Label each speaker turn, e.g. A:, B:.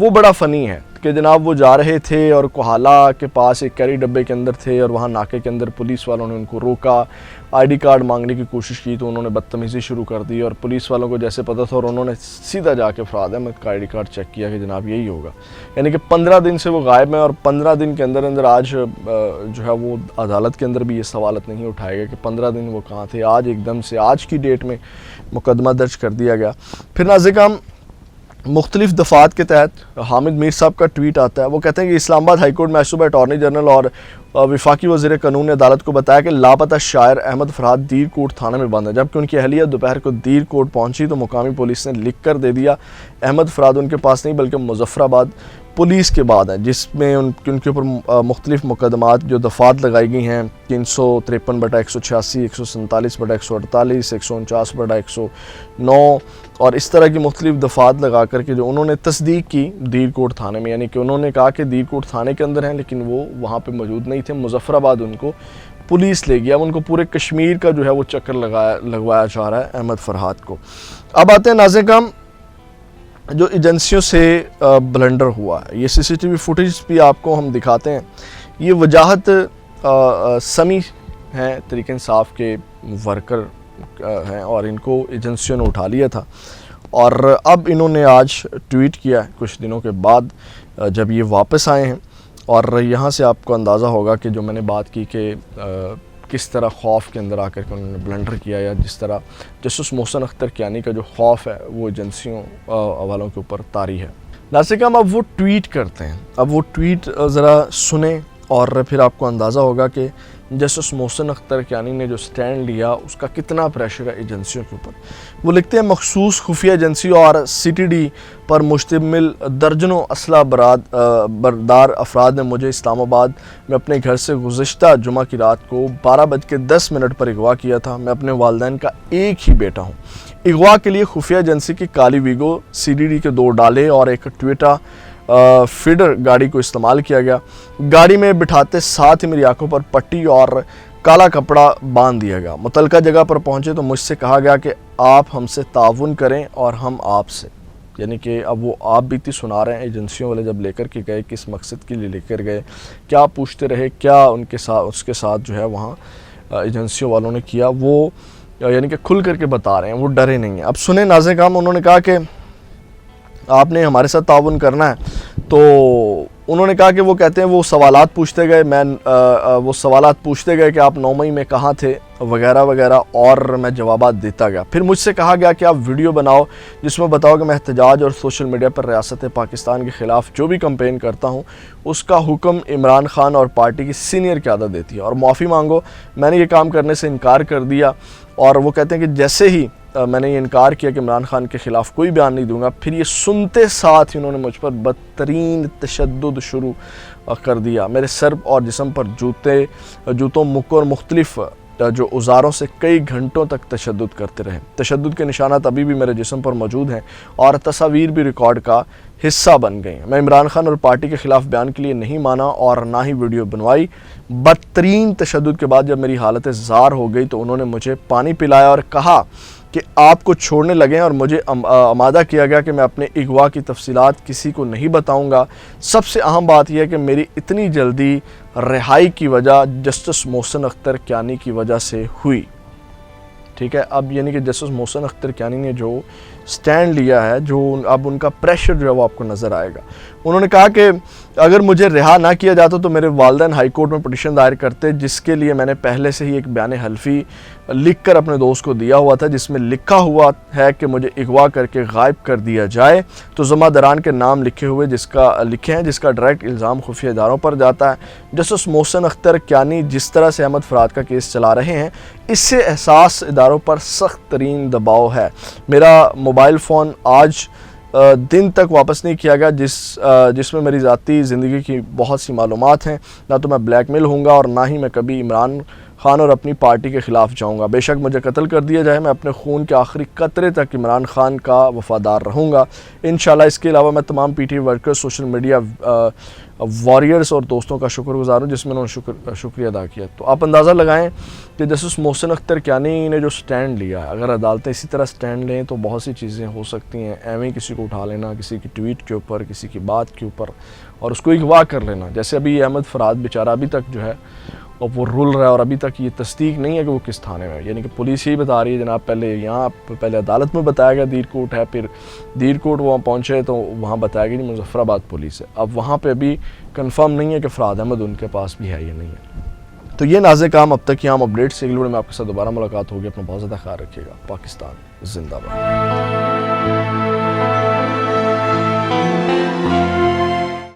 A: وہ بڑا فنی ہے کہ جناب وہ جا رہے تھے اور کوہالہ کے پاس ایک کیری ڈبے کے اندر تھے اور وہاں ناکے کے اندر پولیس والوں نے ان کو روکا, آئی ڈی کارڈ مانگنے کی کوشش کی تو انہوں نے بدتمیزی شروع کر دی, اور پولیس والوں کو جیسے پتہ تھا اور انہوں نے سیدھا جا کے فراد احمد کا آئی ڈی کارڈ چیک کیا کہ جناب یہی ہوگا. یعنی کہ 15 دن سے وہ غائب ہیں, اور 15 دن کے اندر اندر آج جو ہے وہ عدالت کے اندر بھی یہ سوالات نہیں اٹھائے گا کہ 15 دن وہ کہاں تھے. آج ایک دم سے آج کی ڈیٹ میں مقدمہ درج کر دیا گیا. پھر ناظرین مختلف دفعات کے تحت حامد میر صاحب کا ٹویٹ آتا ہے. وہ کہتے ہیں کہ اسلام آباد ہائی کورٹ میں صبح اٹارنی جنرل اور وفاقی وزیر قانون نے عدالت کو بتایا کہ لاپتہ شاعر احمد فرحات دیر کوٹ تھانے میں بند ہے. جبکہ ان کی اہلیہ دوپہر کو دیر کوٹ پہنچی تو مقامی پولیس نے لکھ کر دے دیا احمد فرحات ان کے پاس نہیں بلکہ مظفر آباد پولیس کے بعد ہیں, جس میں ان کے اوپر مختلف مقدمات جو دفعات لگائی گئی ہیں 353/186, 147/148, 149/109 اور اس طرح کی مختلف دفعات لگا کر کے جو انہوں نے تصدیق کی دیر کوٹ تھانے میں. یعنی کہ انہوں نے کہا کہ دیر کوٹ تھانے کے اندر ہیں لیکن وہ وہاں پہ موجود نہیں تھے. مظفر آباد ان کو پولیس لے گیا. ان کو پورے کشمیر کا جو ہے وہ چکر لگوایا جا رہا ہے احمد فرحات کو. اب آتے ہیں ناظرین کرام جو ایجنسیوں سے بلنڈر ہوا ہے, یہ سی سی ٹی وی فوٹیج بھی آپ کو ہم دکھاتے ہیں. یہ وجاہت سمی ہیں تحریک انصاف کے ورکر ہیں اور ان کو ایجنسیوں نے اٹھا لیا تھا, اور اب انہوں نے آج ٹویٹ کیا ہے کچھ دنوں کے بعد جب یہ واپس آئے ہیں. اور یہاں سے آپ کو اندازہ ہوگا کہ جو میں نے بات کی کہ کس طرح خوف کے اندر آ کر کے انہوں نے بلنڈر کیا, یا جس طرح جسٹس محسن اختر کیانی کا جو خوف ہے وہ ایجنسیوں والوں کے اوپر طاری ہے. ناظرین کرام اب وہ ٹویٹ کرتے ہیں, اب وہ ٹویٹ ذرا سنیں اور پھر آپ کو اندازہ ہوگا کہ جسٹس محسن اختر کیانی نے جو سٹینڈ لیا اس کا کتنا پریشر ہے ایجنسیوں کے اوپر. وہ لکھتے ہیں مخصوص خفیہ ایجنسی اور سی ٹی ڈی پر مشتمل درجنوں اسلحہ بردار افراد نے مجھے اسلام آباد میں اپنے گھر سے گزشتہ جمعہ کی رات کو 12:10 پر اغوا کیا تھا. میں اپنے والدین کا ایک ہی بیٹا ہوں. اغوا کے لیے خفیہ ایجنسی کی کالی ویگو, سی ڈی ڈی کے 2 ڈالے اور ایک ٹویٹا فیڈر گاڑی کو استعمال کیا گیا. گاڑی میں بٹھاتے ساتھ ہی میری آنکھوں پر پٹی اور کالا کپڑا باندھ دیا گیا. متعلقہ جگہ پر پہنچے تو مجھ سے کہا گیا کہ آپ ہم سے تعاون کریں اور ہم آپ سے. یعنی کہ اب وہ آپ بیتی سنا رہے ہیں ایجنسیوں والے جب لے کر کے گئے کس مقصد کے لیے لے کر گئے, کیا پوچھتے رہے, کیا ان کے ساتھ اس کے ساتھ جو ہے وہاں ایجنسیوں والوں نے کیا, وہ یعنی کہ کھل کر کے بتا رہے ہیں, وہ ڈرے نہیں ہیں. اب سنیں ناظرین کرام, انہوں نے کہا کہ آپ نے ہمارے ساتھ تعاون کرنا ہے. تو انہوں نے کہا کہ وہ کہتے ہیں وہ سوالات پوچھتے گئے کہ آپ 9 مئی میں کہاں تھے وغیرہ وغیرہ, اور میں جوابات دیتا گیا. پھر مجھ سے کہا گیا کہ آپ ویڈیو بناؤ جس میں بتاؤ کہ میں احتجاج اور سوشل میڈیا پر ریاست پاکستان کے خلاف جو بھی کمپین کرتا ہوں اس کا حکم عمران خان اور پارٹی کی سینئر قیادت دیتی ہے اور معافی مانگو. میں نے یہ کام کرنے سے انکار کر دیا. اور وہ کہتے ہیں کہ جیسے ہی میں نے یہ انکار کیا کہ عمران خان کے خلاف کوئی بیان نہیں دوں گا, پھر یہ سنتے ساتھ ہی انہوں نے مجھ پر بدترین تشدد شروع کر دیا. میرے سر اور جسم پر جوتوں مکوں اور مختلف جو اوزاروں سے کئی گھنٹوں تک تشدد کرتے رہے. تشدد کے نشانات ابھی بھی میرے جسم پر موجود ہیں اور تصاویر بھی ریکارڈ کا حصہ بن گئی ہیں. میں عمران خان اور پارٹی کے خلاف بیان کے لیے نہیں مانا اور نہ ہی ویڈیو بنوائی. بدترین تشدد کے بعد جب میری حالت زار ہو گئی تو انہوں نے مجھے پانی پلایا اور کہا کہ آپ کو چھوڑنے لگیں, اور مجھے آمادہ کیا گیا کہ میں اپنے اغوا کی تفصیلات کسی کو نہیں بتاؤں گا. سب سے اہم بات یہ ہے کہ میری اتنی جلدی رہائی کی وجہ جسٹس محسن اختر کیانی کی وجہ سے ہوئی. ٹھیک ہے, اب یعنی کہ جسٹس محسن اختر کیانی نے جو سٹینڈ لیا ہے, جو اب ان کا پریشر جو ہے وہ آپ کو نظر آئے گا. انہوں نے کہا کہ اگر مجھے رہا نہ کیا جاتا تو میرے والدین ہائی کورٹ میں پٹیشن دائر کرتے, جس کے لیے میں نے پہلے سے ہی ایک بیان حلفی لکھ کر اپنے دوست کو دیا ہوا تھا جس میں لکھا ہوا ہے کہ مجھے اغوا کر کے غائب کر دیا جائے. تو ذمہ داران کے نام لکھے ہیں جس کا ڈائریکٹ الزام خفیہ اداروں پر جاتا ہے. جسٹس محسن اختر کیانی جس طرح سے احمد فرحات کا کیس چلا رہے ہیں اس سے احساس اداروں پر سخت ترین دباؤ ہے. میرا موبائل فون آج دن تک واپس نہیں کیا گیا جس میں میری ذاتی زندگی کی بہت سی معلومات ہیں. نہ تو میں بلیک میل ہوں گا اور نہ ہی میں کبھی عمران خان اور اپنی پارٹی کے خلاف جاؤں گا. بے شک مجھے قتل کر دیا جائے, میں اپنے خون کے آخری قطرے تک عمران خان کا وفادار رہوں گا انشاءاللہ. اس کے علاوہ میں تمام P T V workers, social media warriors اور دوستوں کا شکر گزار ہوں جس میں انہوں نے شکریہ ادا کیا. تو آپ اندازہ لگائیں کہ جسٹس محسن اختر کیانی نے جو سٹینڈ لیا ہے, اگر عدالتیں اسی طرح سٹینڈ لیں تو بہت سی چیزیں ہو سکتی ہیں. ایویں کسی کو اٹھا لینا, کسی کی ٹویٹ کے اوپر, کسی کی بات کے اوپر, اور اس کو اغوا کر لینا. جیسے ابھی احمد فراد بیچارہ ابھی تک جو ہے وہ رول رہا ہے اور ابھی تک یہ تصدیق نہیں ہے کہ وہ کس تھانے میں ہے. یعنی کہ پولیس یہی بتا رہی ہے جناب پہلے عدالت میں بتایا گیا دیر کوٹ ہے, پھر دیر کوٹ وہاں پہنچے تو وہاں بتایا گیا نہیں مظفر آباد پولیس ہے. اب وہاں پہ ابھی کنفرم نہیں ہے کہ فراد احمد ان کے پاس بھی ہے یا نہیں ہے. تو یہ نازک کام اب تک یہاں اپڈیٹ سے. اگلے ویڈیو میں آپ کے ساتھ دوبارہ ملاقات ہوگی. اپنا بہت زیادہ خیال رکھیے گا. پاکستان زندہ باد.